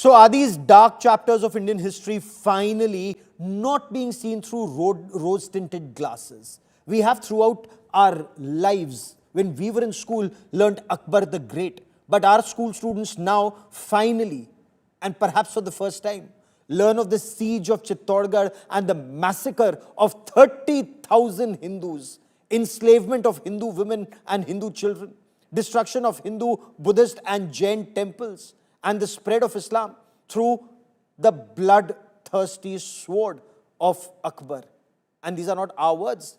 So are these dark chapters of Indian history finally not being seen through rose-tinted glasses? We have throughout our lives, when we were in school, learnt Akbar the Great. But our school students now finally, and perhaps for the first time, learn of the siege of Chittorgarh and the massacre of 30,000 Hindus, enslavement of Hindu women and Hindu children, destruction of Hindu, Buddhist and Jain temples, and the spread of Islam through the bloodthirsty sword of Akbar. And these are not our words,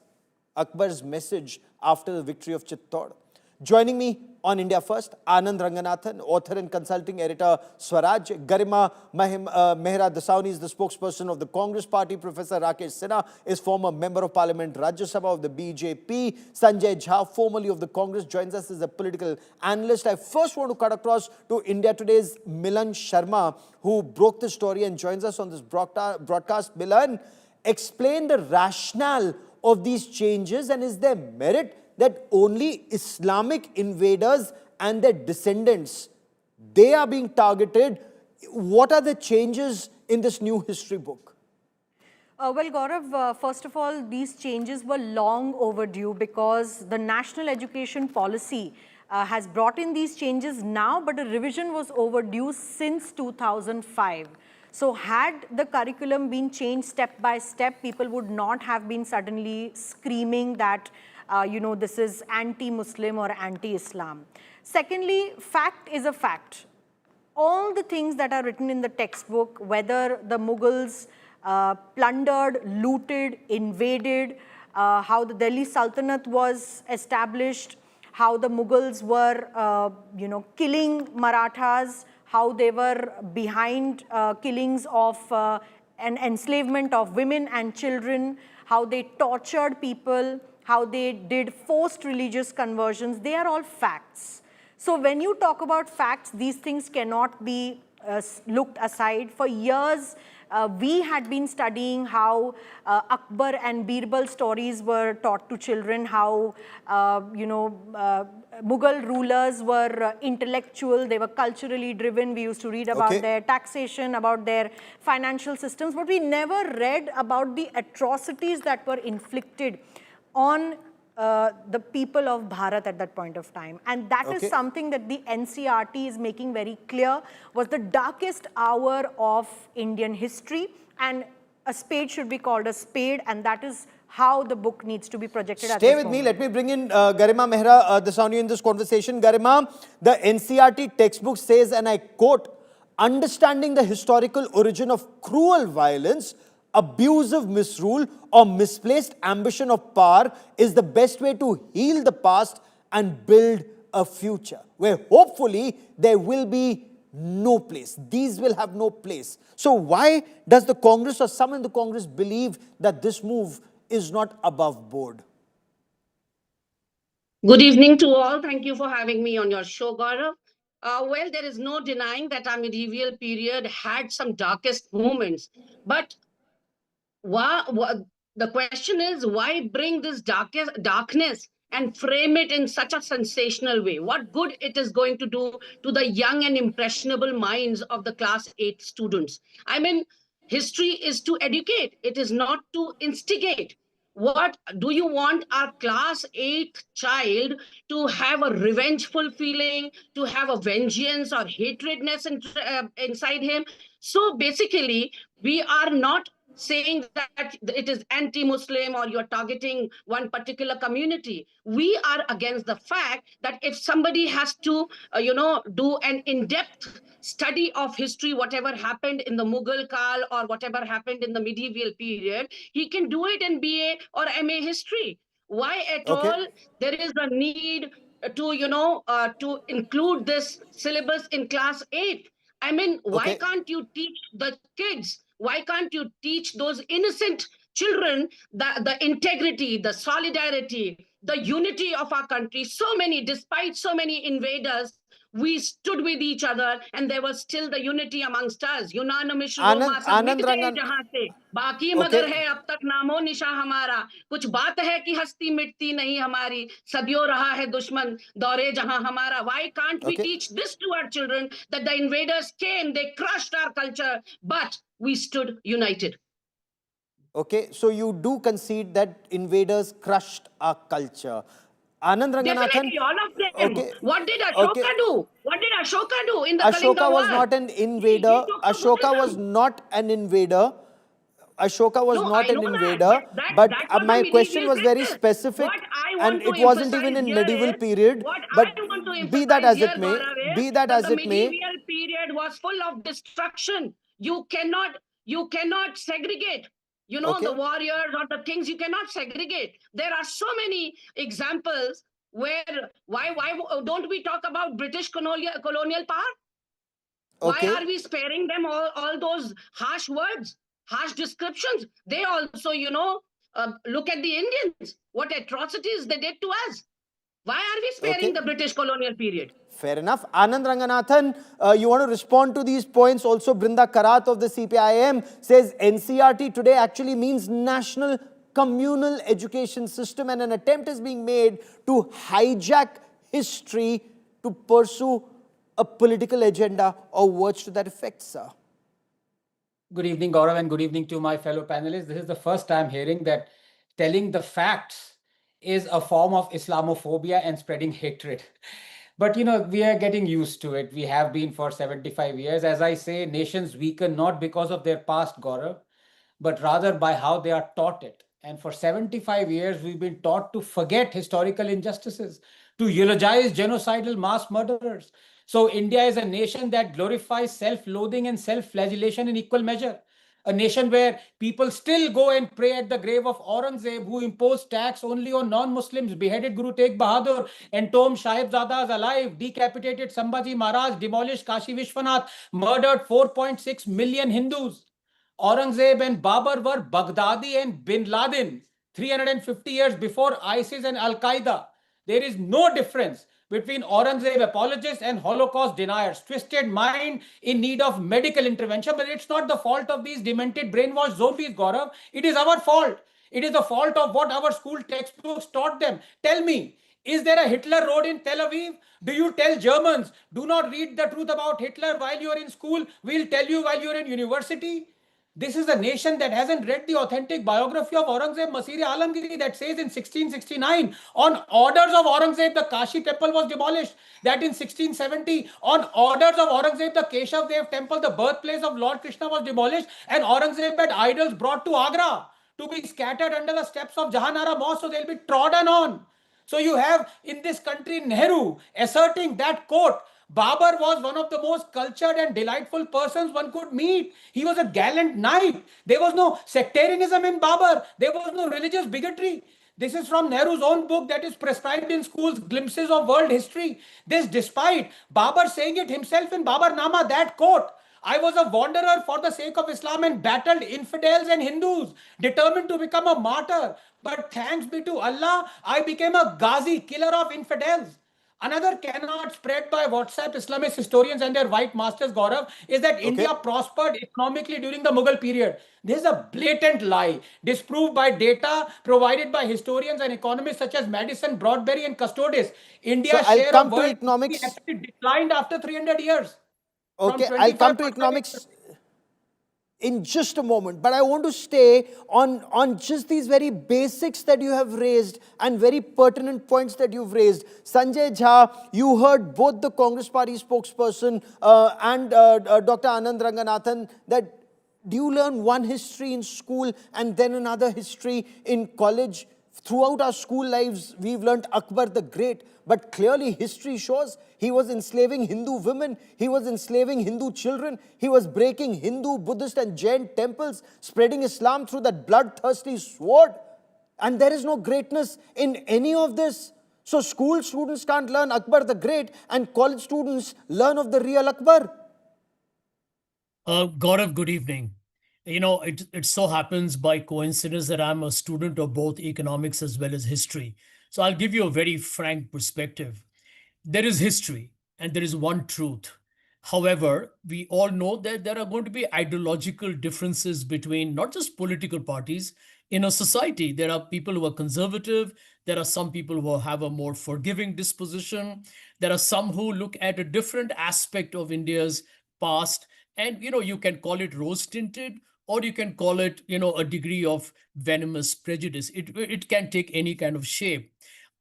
Akbar's message after the victory of Chittor. Joining me on India First, Anand Ranganathan, author and consulting editor, Swaraj. Garima Mehra Dasauni is the spokesperson of the Congress Party. Professor Rakesh Sinha is former member of Parliament, Rajya Sabha of the BJP. Sanjay Jha, formerly of the Congress, joins us as a political analyst. I first want to cut across to India Today's Milan Sharma, who broke the story and joins us on this broadcast. Milan, explain the rationale of these changes, and is there merit that only Islamic invaders and their descendants, they are being targeted? What are the changes in this new history book? Well, Gaurav, first of all, these changes were long overdue because the national education policy has brought in these changes now, but a revision was overdue since 2005. So had the curriculum been changed step by step, people would not have been suddenly screaming that this is anti-Muslim or anti-Islam. Secondly, fact is a fact. All the things that are written in the textbook, whether the Mughals plundered, looted, invaded, how the Delhi Sultanate was established, how the Mughals were, killing Marathas, how they were behind killings of and enslavement of women and children, how they tortured people, how they did forced religious conversions, they are all facts. So when you talk about facts, these things cannot be looked aside. For years, we had been studying how Akbar and Birbal stories were taught to children, how, Mughal rulers were intellectual, they were culturally driven. We used to read about their taxation, about their financial systems, but we never read about the atrocities that were inflicted on the people of Bharat at that point of time. And that is something that the NCERT is making very clear was the darkest hour of Indian history, and a spade should be called a spade, and that is how the book needs to be projected. Stay with me. Let me bring in Garima Mehra Dasauni in this conversation. Garima, the NCERT textbook says, and I quote, "Understanding the historical origin of cruel violence, abusive misrule or misplaced ambition of power is the best way to heal the past and build a future where hopefully there will be no place. These will have no place." So why does the Congress or some in the Congress believe that this move is not above board? Good evening to all. Thank you for having me on your show, Gaurav. Well, there is no denying that our medieval period had some darkest moments, but the question is, why bring this darkness and frame it in such a sensational way? What good it is going to do to the young and impressionable minds of the class 8 students? I mean, history is to educate, it is not to instigate. What do you want our class 8 child to have a revengeful feeling, to have a vengeance or hatredness inside him? So basically, we are not saying that it is anti-Muslim or you're targeting one particular community. We are against the fact that if somebody has to, do an in-depth study of history, whatever happened in the Mughal Kal or whatever happened in the medieval period, he can do it in BA or MA history. Why at all there is a need to include this syllabus in class 8? I mean, why can't you teach the kids? Why can't you teach those innocent children the integrity, the solidarity, the unity of our country? So many, despite so many invaders, We stood with each other, and there was still the unity amongst us. Unanimous romances Anand मिट गए Rangan, जहां से, बाकी मगर okay, है अब तक नामो निशा हमारा. कुछ बात है कि हस्ती मिटती नहीं हमारी, सदियों रहा है दुश्मन दौरे जहां हमारा. Why can't we okay, teach this to our children, that the invaders came, they crushed our culture, but we stood united? okay. So you do concede that invaders crushed our culture. Anand Ranganathan, Definitely, all of them. okay, What did okay. Ashoka do? What did Ashoka do in the Kalinga Ashoka was War? not an He invader. took the Ashoka was Buddhism. not an invader. Ashoka was No, not I an know that, but invader, that but that was a my question medieval was very practice. What specific I and want to it wasn't emphasize even in here medieval is, period. what I But want to be that emphasize as here, it may, Gaurav, is be that that as the it may, medieval period was full of destruction. You cannot segregate. You know, the okay, warriors or the things, you cannot segregate. There are so many examples where, why don't we talk about British colonial power? Why okay, are we sparing them all those harsh words, harsh descriptions? They also, look at the Indians, what atrocities they did to us. Why are we sparing okay. the British colonial period? Fair enough. Anand Ranganathan, you want to respond to these points? Also, Brinda Karat of the CPIM says NCERT today actually means National Communal Education System, and an attempt is being made to hijack history to pursue a political agenda or words to that effect, sir. Good evening, Gaurav, and good evening to my fellow panelists. This is the first time hearing that telling the facts is a form of Islamophobia and spreading hatred. But we are getting used to it. We have been for 75 years. As I say, nations weaken not because of their past, Gaurav, but rather by how they are taught it. And for 75 years, we've been taught to forget historical injustices, to eulogize genocidal mass murderers. So India is a nation that glorifies self-loathing and self-flagellation in equal measure. A nation where people still go and pray at the grave of Aurangzeb, who imposed tax only on non-Muslims, beheaded Guru Tegh Bahadur, entombed Sahibzadas alive, decapitated Sambhaji Maharaj, demolished Kashi Vishwanath, murdered 4.6 million Hindus. Aurangzeb and Babur were Baghdadi and Bin Laden 350 years before ISIS and Al Qaeda. There is no difference between Aurangzeb apologists and Holocaust deniers. Twisted mind in need of medical intervention, but it's not the fault of these demented, brainwashed zombies, Gaurav. It is our fault. It is the fault of what our school textbooks taught them. Tell me, is there a Hitler Road in Tel Aviv? Do you tell Germans, do not read the truth about Hitler while you're in school? We'll tell you while you're in university. This is a nation that hasn't read the authentic biography of Aurangzeb Masir-e Alamgiri that says in 1669, on orders of Aurangzeb, the Kashi temple was demolished. That in 1670, on orders of Aurangzeb, the Keshav Dev temple, the birthplace of Lord Krishna, was demolished, and Aurangzeb had idols brought to Agra to be scattered under the steps of Jahanara Mosque, so they'll be trodden on. So you have in this country Nehru asserting that, quote, Babur was one of the most cultured and delightful persons one could meet. He was a gallant knight. There was no sectarianism in Babur. There was no religious bigotry. This is from Nehru's own book that is prescribed in schools, Glimpses of World History. This despite Babur saying it himself in Baburnama, that quote, I was a wanderer for the sake of Islam and battled infidels and Hindus, determined to become a martyr. But thanks be to Allah, I became a Ghazi, killer of infidels. Another cannot spread by WhatsApp Islamist historians and their white masters, Gaurav, is that Okay. India prospered economically during the Mughal period. This is a blatant lie, disproved by data provided by historians and economists such as Madison, Broadberry, and Custodis. India's I'll share come of to world economics. actually declined after 300 years. Okay, From I'll come to 25%. economics in just a moment, but I want to stay on just these very basics that you have raised and very pertinent points that you've raised. Sanjay Jha, you heard both the Congress Party spokesperson and Dr. Anand Ranganathan that do you learn one history in school and then another history in college? Throughout our school lives, we've learned Akbar the Great, but clearly history shows he was enslaving Hindu women, he was enslaving Hindu children, he was breaking Hindu, Buddhist and Jain temples, spreading Islam through that bloodthirsty sword. And there is no greatness in any of this. So school students can't learn Akbar the Great and college students learn of the real Akbar. Gaurav, good evening. It so happens by coincidence that I'm a student of both economics as well as history. So I'll give you a very frank perspective. There is history, and there is one truth. However, we all know that there are going to be ideological differences between not just political parties in a society. There are people who are conservative. There are some people who have a more forgiving disposition. There are some who look at a different aspect of India's past. And, you can call it rose tinted, or you can call it, a degree of venomous prejudice. It can take any kind of shape.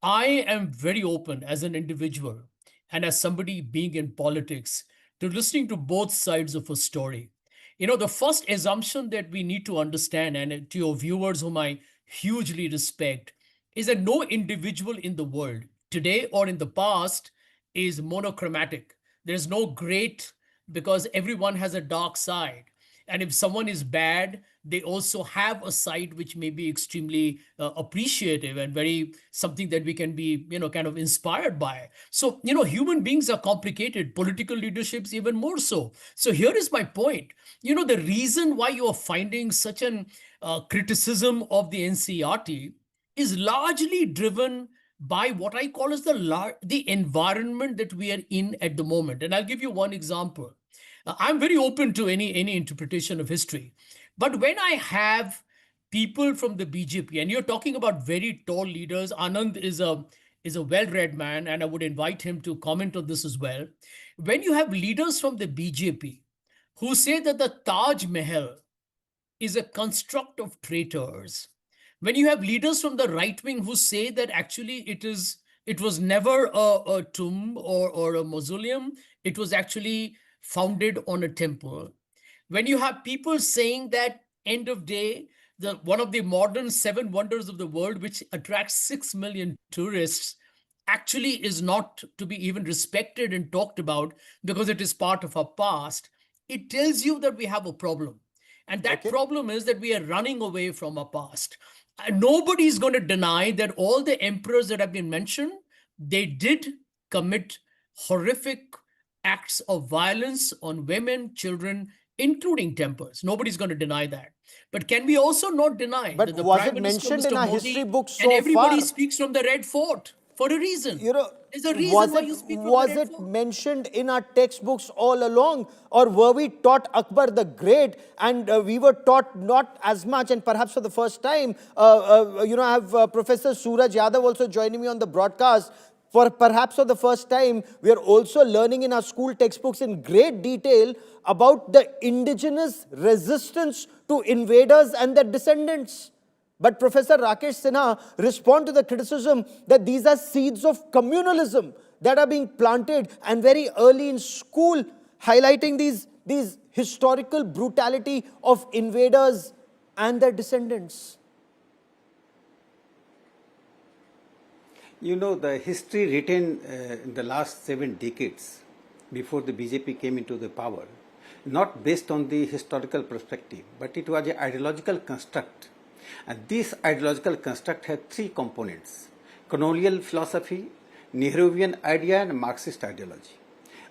I am very open as an individual and as somebody being in politics to listening to both sides of a story. The first assumption that we need to understand, and to your viewers, whom I hugely respect, is that no individual in the world, today or in the past, is monochromatic. There's no great, because everyone has a dark side. And if someone is bad, they also have a side which may be extremely appreciative and very something that we can be, kind of inspired by. So, human beings are complicated, political leaderships even more so. So here is my point. The reason why you are finding such an criticism of the NCERT is largely driven by what I call as the environment that we are in at the moment. And I'll give you one example. I'm very open to any interpretation of history. But when I have people from the BJP, and you're talking about very tall leaders, Anand is a well-read man, and I would invite him to comment on this as well. When you have leaders from the BJP who say that the Taj Mahal is a construct of traitors, when you have leaders from the right wing who say that actually it was never a tomb or a mausoleum, it was actually founded on a temple. When you have people saying that end of day, one of the modern 7 wonders of the world, which attracts 6 million tourists, actually is not to be even respected and talked about because it is part of our past, it tells you that we have a problem. And that problem is that we are running away from our past. And nobody is going to deny that all the emperors that have been mentioned, they did commit horrific acts of violence on women, children, including temples. Nobody's going to deny that. But can we also not deny But that the was Prime it Minister, mentioned in Mr. our Modi, history books and so everybody far? speaks from the Red Fort for a reason. There's a reason Was why you speak from the was Red it Fort. mentioned in our textbooks all along? Or were we taught Akbar the Great, and we were taught not as much, and perhaps for the first time, I have Professor Suraj Yadav also joining me on the broadcast. Perhaps for the first time, we are also learning in our school textbooks in great detail about the indigenous resistance to invaders and their descendants. But Professor Rakesh Sinha respond to the criticism that these are seeds of communalism that are being planted, and very early in school, highlighting these historical brutality of invaders and their descendants. The history written in the last 7 decades before the BJP came into the power, not based on the historical perspective, but it was an ideological construct. And this ideological construct had 3 components: colonial philosophy, Nehruvian idea, and Marxist ideology.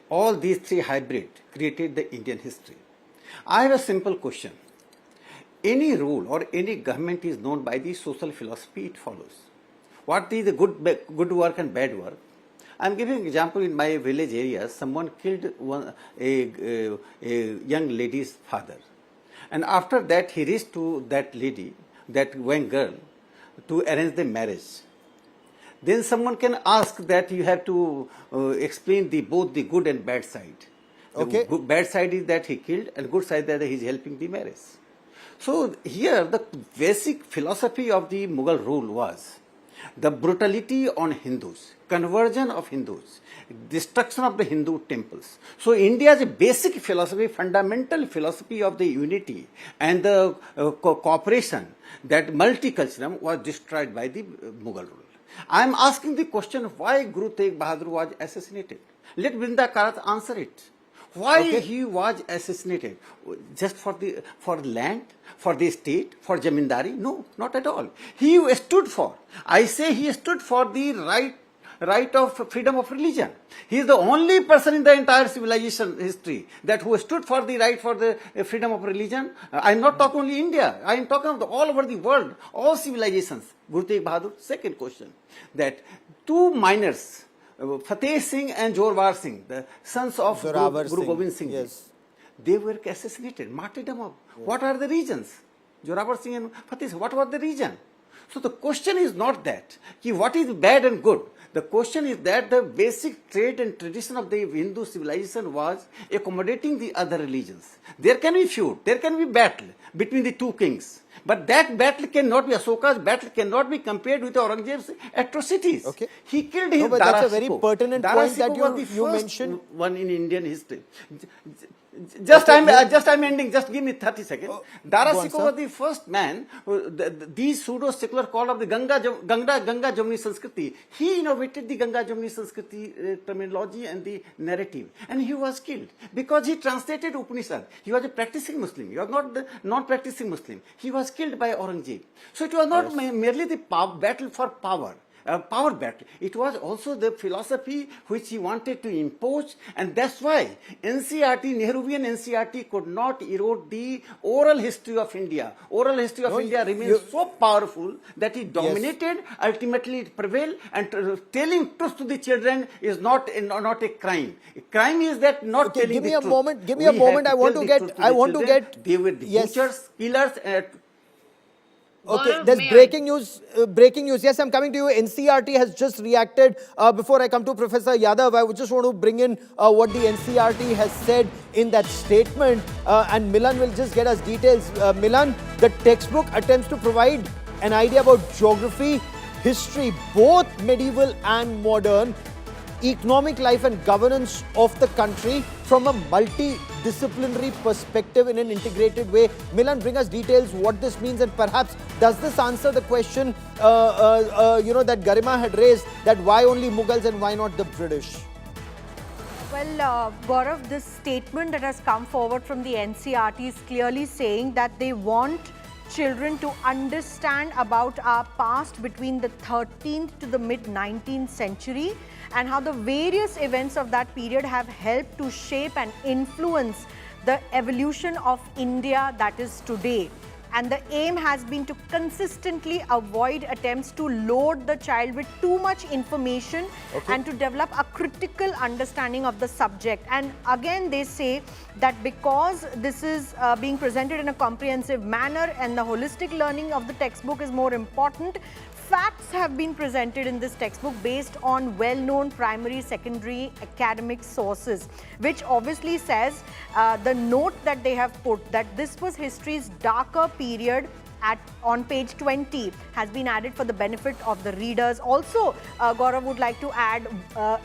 All these 3 hybrid created the Indian history. I have a simple question. Any rule or any government is known by the social philosophy it follows. What is the good work and bad work? I am giving an example. In my village area, someone killed a young lady's father. And after that, he reached to that lady, that young girl, to arrange the marriage. Then someone can ask that you have to explain both the good and bad side. The bad side is that he killed, and good side that he is helping the marriage. So here the basic philosophy of the Mughal rule was the brutality on Hindus, conversion of Hindus, destruction of the Hindu temples. So India's basic philosophy, fundamental philosophy of the unity and the cooperation, that multiculturalism, was destroyed by the Mughal rule. I am asking the question, why Guru Tegh Bahadur was assassinated? Let Brinda Karat answer it. Why he was assassinated? Just for land, for the state, for jamindari? No, not at all. He stood for, I say he stood for the right of freedom of religion. He is the only person in the entire civilization history who stood for the right for the freedom of religion. I am not talking only India. I am talking of all over the world, all civilizations. Guru Tegh Bahadur. Second question, that 2 miners Fateh Singh and Jorwar Singh, the sons of Zorawar Guru Singh, Gobind Singh, yes. they were assassinated, martyrdom of. What are the reasons? Zorawar Singh and Fateh Singh, what was the reason? So the question is not that, what is bad and good. The question is that the basic trait and tradition of the Hindu civilization was accommodating the other religions. There can be feud, there can be battle between the two kings. But that battle cannot be, Ashoka's battle cannot be compared with Aurangzeb's atrocities. Okay. He killed his No, but that's a very Shikoh. pertinent Dara point that Shikoh was the you first mentioned. one in Indian history. Okay, I'm ending. Just give me 30 seconds. Dara go on, Shikoh sir. was the first man, these pseudo-secular call of the Ganga Jamuni Sanskriti. He innovated the Ganga Jamuni Sanskriti terminology and the narrative. And he was killed because he translated Upanishad. He was a practicing Muslim. He was not the non-practicing Muslim. He was killed by Aurangzeb. So it was not merely the battle for power. Power battle. It was also the philosophy which he wanted to impose, and that's why NCERT, Nehruvian NCERT could not erode the oral history of India. Oral history of India remains so powerful that it dominated, ultimately it prevailed, and telling truth to the children is not a crime. A crime is that not telling give me the a truth. moment, give me We a moment, have I want tell to the get, truth I the want to children. get, They were the yes. butchers, killers. Okay, Gaurav, there's may I? breaking news. Breaking news. Yes, I'm coming to you. NCERT has just reacted. Before I come to Professor Yadav, I would just want to bring in what the NCERT has said in that statement. And Milan will just get us details. Milan, the textbook attempts to provide an idea about geography, history, both medieval and modern, economic life and governance of the country from a multidisciplinary perspective in an integrated way. Milan, bring us details what this means, and perhaps does this answer the question that Garima had raised, that why only Mughals and why not the British? Well, Gaurav, this statement that has come forward from the NCERT is clearly saying that they want children to understand about our past between the 13th to the mid-19th century, and how the various events of that period have helped to shape and influence the evolution of India that is today. And the aim has been to consistently avoid attempts to load the child with too much information and to develop a critical understanding of the subject. And again, they say that because this is being presented in a comprehensive manner and the holistic learning of the textbook is more important, facts have been presented in this textbook based on well-known primary, secondary academic sources, which obviously says the note that they have put that this was history's darker period on page 20 has been added for the benefit of the readers. Also, Gaurav would like to add,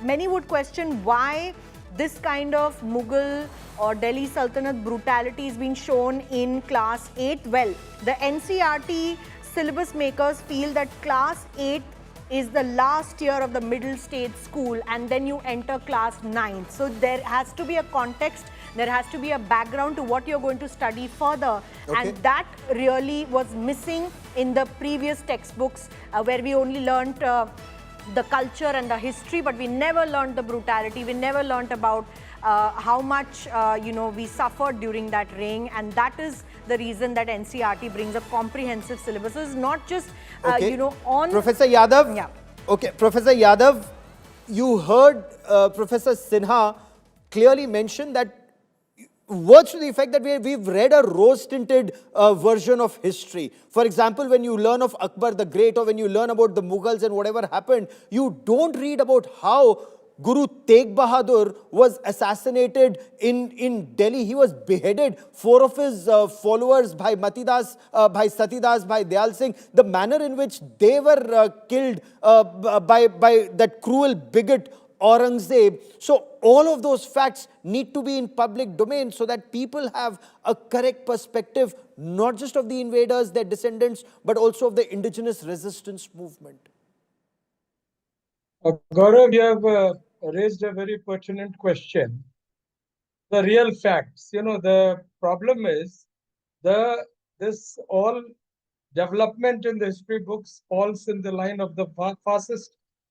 many would question why this kind of Mughal or Delhi Sultanate brutality is being shown in class 8. Well, the NCERT syllabus makers feel that class 8 is the last year of the middle stage school, and then you enter class 9. So there has to be a context, there has to be a background to what you're going to study further. And that really was missing in the previous textbooks where we only learnt the culture and the history, but we never learned the brutality. We never learnt about how much we suffered during that reign, and that is the reason that NCERT brings a comprehensive syllabus. It's not just on Professor Yadav. Yeah. Okay, Professor Yadav, you heard Professor Sinha clearly mention that words to the effect that we've read a rose-tinted version of history. For example, when you learn of Akbar the Great, or when you learn about the Mughals and whatever happened, you don't read about how Guru Tegh Bahadur was assassinated in Delhi. He was beheaded. 4 of his followers, Bhai Matidas, Bhai Satidas, Bhai Dayal Singh, the manner in which they were killed by that cruel bigot Aurangzeb. So all of those facts need to be in public domain so that people have a correct perspective, not just of the invaders, their descendants, but also of the indigenous resistance movement. Gaurav, you have raised a very pertinent question. The real facts, the problem is this all development in the history books falls in the line of the fascist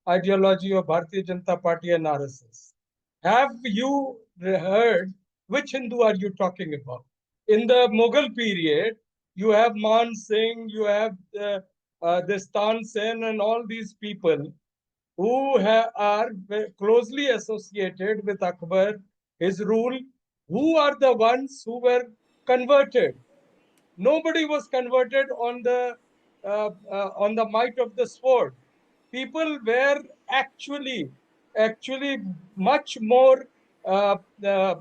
ideology of Bharatiya Janata Party and RSS. Have you heard which Hindu are you talking about? In the Mughal period, you have Man Singh, you have this Tan Sen and all these people. who are closely associated with Akbar, his rule, who are the ones who were converted. Nobody was converted on the might of the sword. People were actually much more uh, uh,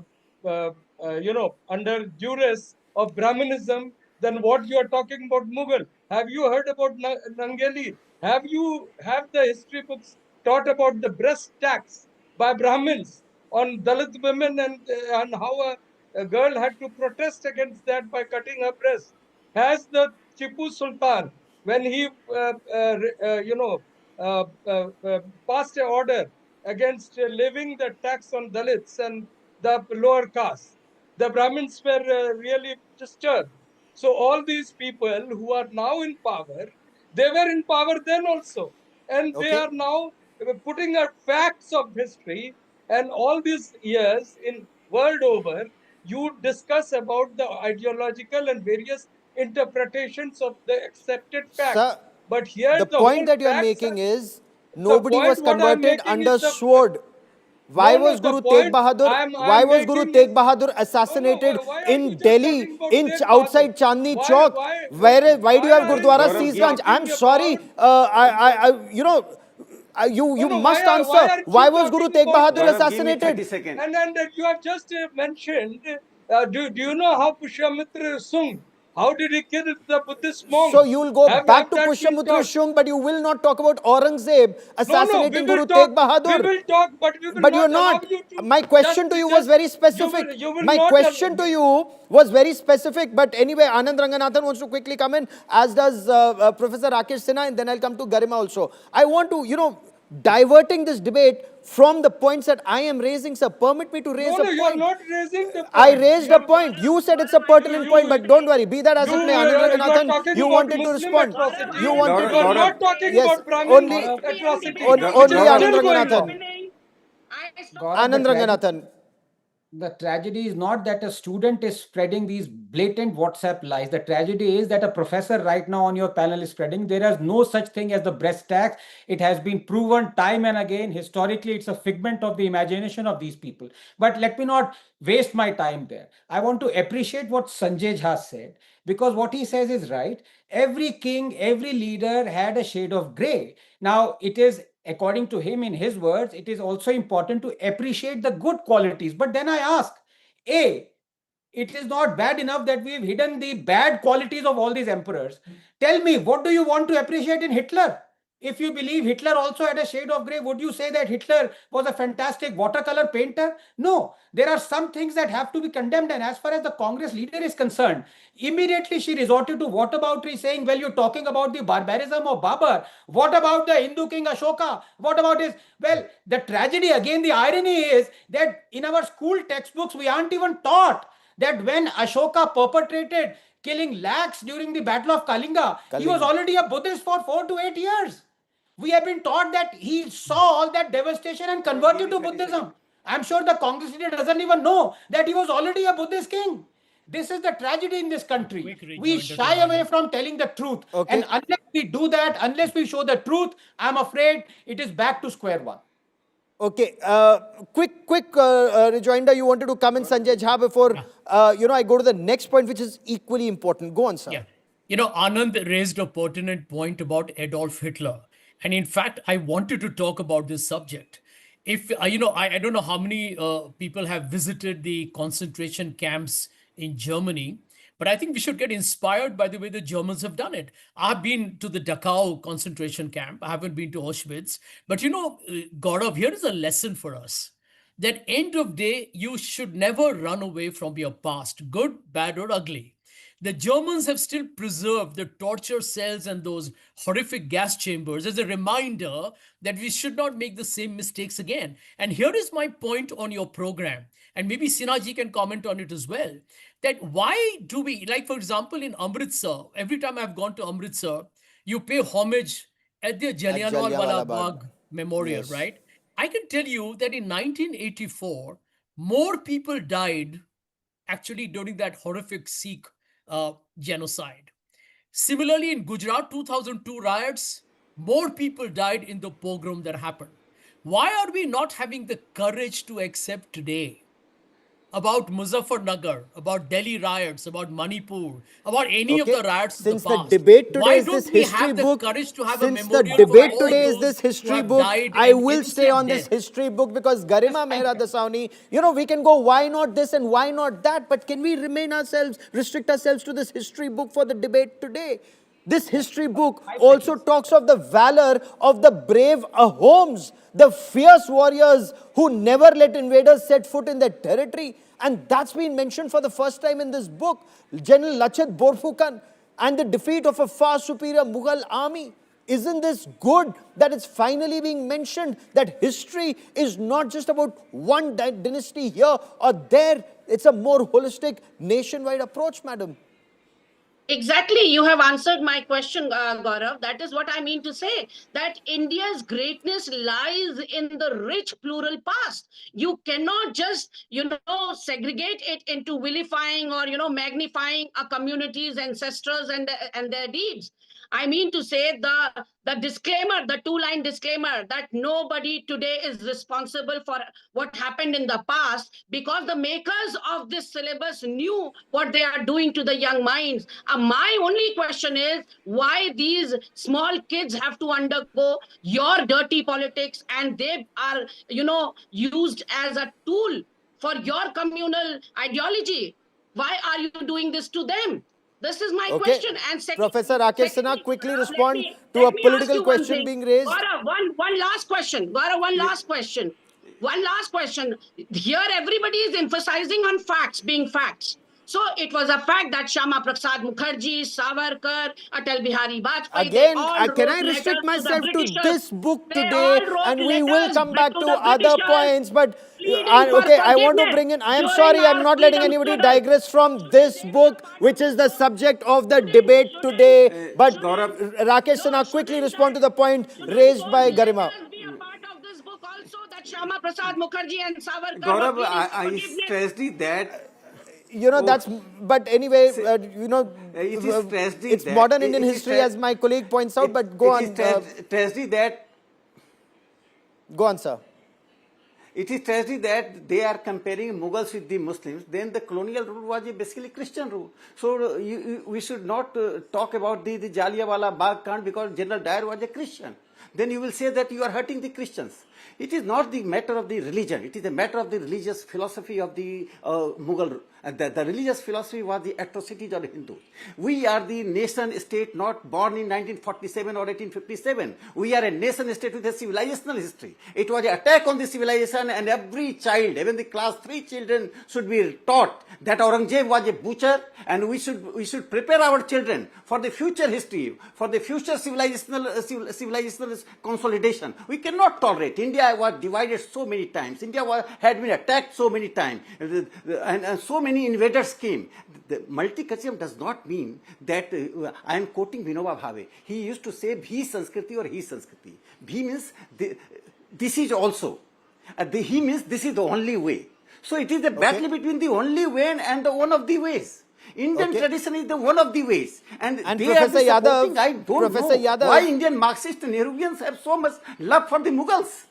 under duress of Brahminism than what you are talking about Mughal. Have you heard about Nangeli? Have the history books taught about the breast tax by Brahmins on Dalit women and how a girl had to protest against that by cutting her breast? Has the Tipu Sultan, when he passed an order against levying the tax on Dalits and the lower caste, the Brahmins were really disturbed. So all these people who are now in power, they were in power then also, and they Okay. are now putting out facts of history. And all these years, in world over, you discuss about the ideological and various interpretations of the accepted Sir, facts. But here the the point whole that you are facts are making is the nobody point was what I'm converted making is under the sword. Why no was the Guru Tegh point Bahadur? I'm Why was Guru making Tegh is Bahadur no assassinated why are you in just Delhi, talking about in Tegh Bahadur? outside Chandni Why Chowk? why Why do why you have aren't Gurdwara you Sisganj? I'm talking sorry. about You no must why answer. aren't Why you was Guru talking Tegh about Bahadur the Gaurav, give me 30 assassinated? seconds. and you have just mentioned do you know how Pushyamitra Sung, how did he kill the Buddhist So monks? you'll go back Have to that been Pushyamutra talked? Shung, but you will not talk about Aurangzeb No, we assassinating will Guru Tegh talk. We Bahadur. will talk, but we will But you're not allow not. you to My question to you was very specific. you will My not question to you was very specific. But anyway, Anand Ranganathan wants to quickly come in, as does Professor Rakesh Sinha, and then I'll come to Garima also. I want to, diverting this debate from the points that I am raising, sir. Permit me to raise a no, you are point. not raising the I point. raised a point. You said it's a pertinent point, but don't worry. Be that as it may, Anand You are Ranganathan, talking you about wanted to Muslim respond. atrocity. You wanted You are to. Gaurav, not talking Yes, about Brahmin only, atrocity, which only is Gaurav, Anand still going on. Ranganathan. Gaurav, Anand Ranganathan. the tragedy is not that a student is spreading these blatant WhatsApp lies. The tragedy is that a professor right now on your panel is spreading. There is no such thing as the breast tax. It has been proven time and again. Historically, it's a figment of the imagination of these people. But let me not waste my time there. I want to appreciate what Sanjay Jha said, because what he says is right. Every king, every leader had a shade of gray. Now, it is, according to him, in his words, it is also important to appreciate the good qualities. But then I ask, A, it is not bad enough that we've hidden the bad qualities of all these emperors. Tell me, what do you want to appreciate in Hitler? If you believe Hitler also had a shade of gray, would you say that Hitler was a fantastic watercolor painter? No, there are some things that have to be condemned. And as far as the Congress leader is concerned, immediately she resorted to whataboutery, saying, well, you're talking about the barbarism of Babur. What about the Hindu king Ashoka? What about his? Well, the tragedy, again, the irony is that in our school textbooks, we aren't even taught that when Ashoka perpetrated killing lakhs during the Battle of Kalinga, he was already a Buddhist for 4 to 8 years. We have been taught that he saw all that devastation and converted to Buddhism. I'm sure the Congress leader doesn't even know that he was already a Buddhist king. This is the tragedy in this country. Quick We rejoinder to shy away Anand. from telling the truth. And Okay. unless we do that, unless we show the truth, I'm afraid it is back to square one. Okay, quick rejoinder. You wanted to come in, Sanjay Jha, before I go to the next point, which is equally important. Go on, sir. Yeah. Anand raised a pertinent point about Adolf Hitler. And in fact, I wanted to talk about this subject. If, I don't know how many people have visited the concentration camps in Germany, but I think we should get inspired by the way the Germans have done it. I've been to the Dachau concentration camp. I haven't been to Auschwitz. But, Gaurav, here is a lesson for us that end of day, you should never run away from your past, good, bad, or ugly. The Germans have still preserved the torture cells and those horrific gas chambers as a reminder that we should not make the same mistakes again. And here is my point on your program, and maybe Sinaji can comment on it as well, that why do we, like for example, in Amritsar, every time I've gone to Amritsar, you pay homage at the At Jallianwala Jallianwala Bagh Bagh. Memorial, Yes. right? I can tell you that in 1984, more people died actually during that horrific Sikh genocide. Similarly, in Gujarat 2002 riots, More people died in the pogrom that happened. Why are we not having the courage to accept today about Muzaffarnagar, about Delhi riots, about Manipur, about any of Okay. the riots of the Since the past? debate today Why is this don't we history have the book, courage to have a since the memorial for debate all today is those this who history have book, died I an will stay innocent on this death? history book because Garima Yes, Mehra Dasani, we can go why not this and why not that, but can we restrict ourselves to this history book for the debate today? This history book also talks of the valor of the brave Ahoms, the fierce warriors who never let invaders set foot in their territory. And that's been mentioned for the first time in this book. General Lachit Borphukan and the defeat of a far superior Mughal army. Isn't this good that it's finally being mentioned that history is not just about one dynasty here or there? It's a more holistic nationwide approach, madam. Exactly. You have answered my question, Gaurav. That is what I mean to say, that India's greatness lies in the rich plural past. You cannot just, segregate it into vilifying or, magnifying a community's ancestors and their deeds. I mean to say the disclaimer, the two-line disclaimer that nobody today is responsible for what happened in the past, because the makers of this syllabus knew what they are doing to the young minds. My only question is why these small kids have to undergo your dirty politics, and they are, used as a tool for your communal ideology. Why are you doing this to them? This is my Okay. question. And Professor Rakesh Sinha, secondly, quickly Gaurav, let respond me to let a me ask political you one question thing. being raised. Gaurav, one last question. Gaurav, one last question. One last question. Here, everybody is emphasizing on facts being facts. So it was a fact that Shama Prasad Mukherjee, Savarkar, Atal Bihari Vajpayee, they Again, all can wrote I restrict letters to the myself to Britishers. this book They today all wrote and we will letters come back to to the other Britishers points, but pleading for okay, I want to forgiveness bring in, I am during sorry, I'm our not letting freedom anybody struggle. digress from Shouldn't this they be a book, part which of is this the book? subject of the Shouldn't, debate shouldn't, today. But shouldn't, Rakesh Sinha, quickly shouldn't respond to the point shouldn't raised by those Garima. letters be a part of this book also, that Shama Prasad Mukherjee and Savarkar were Gaurav, pleading for I forgiveness? stressed it that, oh, That's, but anyway, say, it is tragedy it's that modern Indian history, as my colleague points out, but go it is on, tragedy that go on, sir. it is tragedy that they are comparing Mughals with the Muslims. Then the colonial rule was basically Christian rule. So we should not talk about the Jallianwala Bagh Kand because General Dyer was a Christian. Then you will say that you are hurting the Christians. It is not the matter of the religion. It is a matter of the religious philosophy of the Mughal. The religious philosophy was the atrocities of the Hindus. We are the nation state not born in 1947 or 1857. We are a nation state with a civilizational history. It was an attack on the civilization, and every child, even the class 3 children, should be taught that Aurangzeb was a butcher, and we should prepare our children for the future history, for the future civilizational consolidation. We cannot tolerate. India was divided so many times. India had been attacked so many times, and so many invaders came. The multiculturalism does not mean that I am quoting Vinoba Bhave. He used to say Bhi Sanskriti or Hi Sanskriti. Bhi means this is also. He means this is the only way. So it is a battle between the only way and the one of the ways. Indian tradition is the one of the ways. And they Professor are supporting, Yadav, I don't Professor know Yadav, why Indian Marxists and Nehruvians have so much love for the Mughals.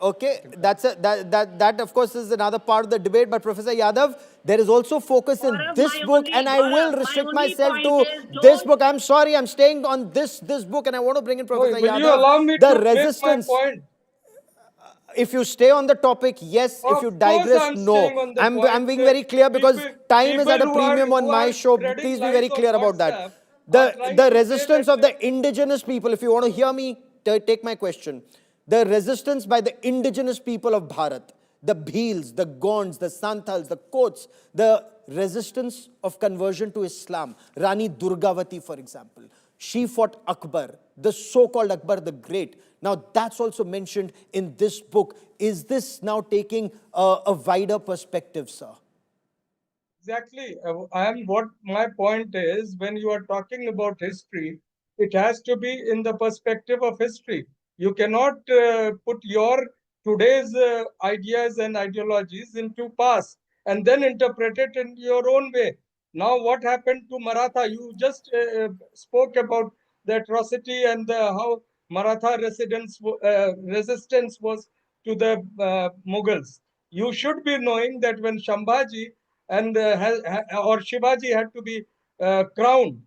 okay, that of course is another part of the debate. But Professor Yadav, there is also focus in Gaurav, this book, and I will my restrict only myself point to is, this don't. book. I'm sorry, I'm staying on this book, and I want to bring in No, Professor will you Yadav. allow me The to make my resistance. point? If you stay on the topic, yes. If Of you course, digress, I'm no. staying on the I'm point. being very clear because time is People at a premium on who my are show. spreading Please be lies very on clear about that. WhatsApp are trying The to say resistance of that the indigenous people, if you want to hear me, take my question. The resistance by the indigenous people of Bharat, the Bhils, the Gonds, the Santals, the Kots, the resistance of conversion to Islam, Rani Durgavati, for example. She fought Akbar, the so-called Akbar the Great. Now, that's also mentioned in this book. Is this now taking a wider perspective, sir? exactly. What my point is, when you are talking about history, it has to be in the perspective of history. You cannot put your today's ideas and ideologies into past and then interpret it in your own way. Now, what happened to Maratha? You just spoke about the atrocity and how Maratha resistance was to the Mughals. You should be knowing that when Shambhaji and or Shivaji had to be crowned,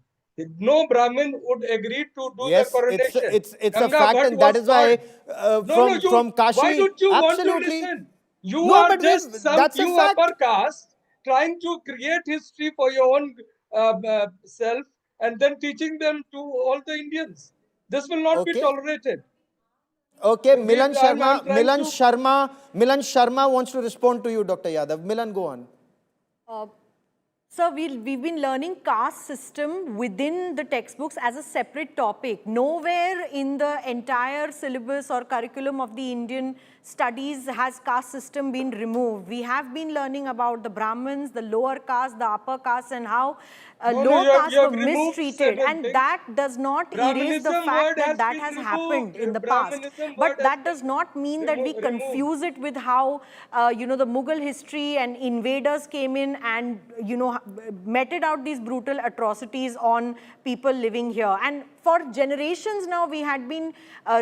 no Brahmin would agree to do the Yes, coronation. it's a Ganga fact, Bhatt and that was is why burned. No, no, from why Kashi, don't you want to absolutely. listen? You No, are but just some that's a fact. upper caste trying to create history for your own self and then teaching them to all the Indians. This will not be Okay. tolerated. Okay, I'm trying to. Milan Sharma wants to respond to you, Dr. Yadav. Milan, go on. Sir, we've been learning caste system within the textbooks as a separate topic. Nowhere in the entire syllabus or curriculum of the Indian studies has caste system been removed. We have been learning about the Brahmins, the lower caste, the upper caste, and how lower castes were mistreated. And that does not erase the fact that that has happened in the past. But that does not mean that we confuse it with how, the Mughal history and invaders came in and, meted out these brutal atrocities on people living here. And for generations now, we had been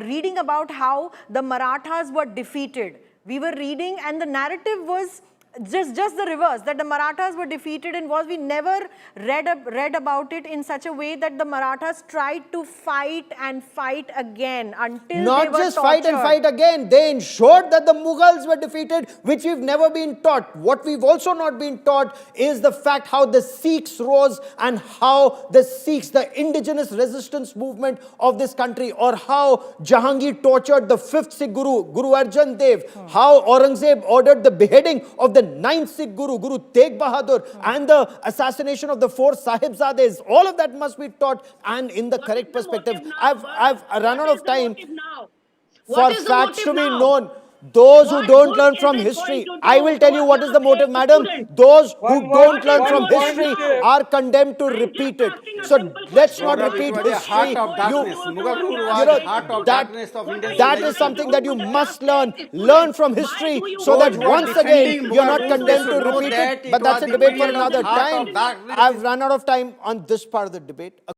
reading about how the Marathas were defeated. We were reading, and the narrative was just the reverse, that the Marathas were defeated, and we never read about it in such a way that the Marathas tried to fight and fight again until Not they were just tortured. fight and fight again. They ensured that the Mughals were defeated, which we've never been taught. What we've also not been taught is the fact how the Sikhs rose and how the Sikhs, the indigenous resistance movement of this country, or how Jahangir tortured the 5th Sikh Guru, Guru Arjan Dev, how Aurangzeb ordered the beheading of the 9th Sikh Guru, Guru Tegh Bahadur, and the assassination of the 4 Sahibzades. All of that must be taught and in the correct perspective. I've run out of time for facts to be known. Those who don't learn from history, I will tell you what is the motive, madam. Those who don't learn from history are condemned to repeat it. So let's not repeat history. That is something that you must learn. Learn from history so that once again you're not condemned to repeat it. But that's a debate for another time. I've run out of time on this part of the debate.